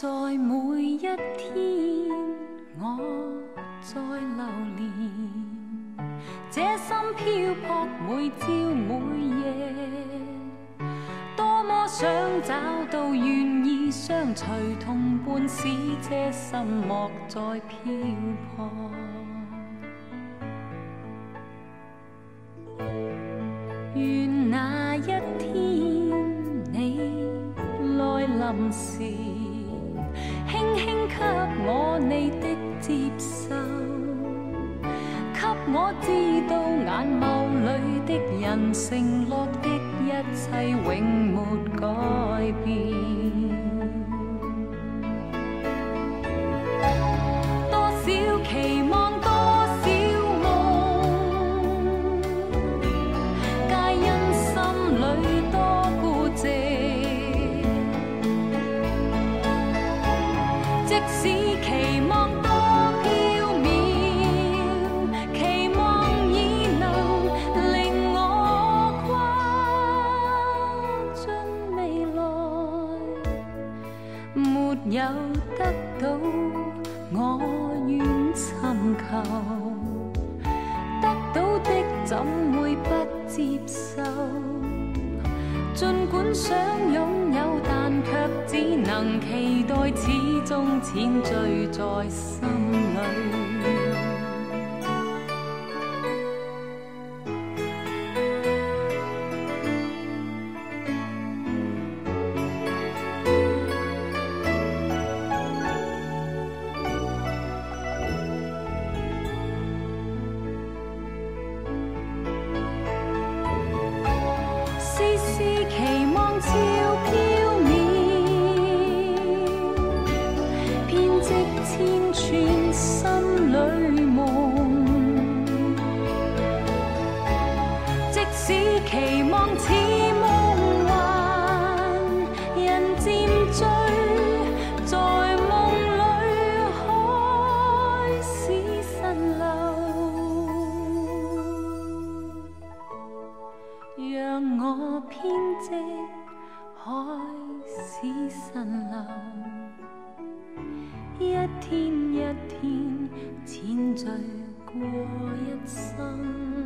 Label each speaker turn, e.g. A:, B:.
A: 在每一天，我在流連，這心漂泊每朝每夜，多麼想找到願意相隨同伴，使這心莫再漂泊。願那一天你來臨時，輕輕給我你的接受，給我知道眼眸裏的人承諾的一切永沒改變。多少期望，多少夢，皆因心裏多孤寂。即使期望多飄渺，期望已能令我跨進未來，沒有得到我願尋求，得到的怎會不接受？儘管想擁有，但卻只能期待，始終淺醉在心裏。期望超飄渺，編織千串心裏夢。即使期望似夢幻，人漸醉，在夢裏開始蜃樓，讓我編織開始蜃樓，一天一天淺醉過一生。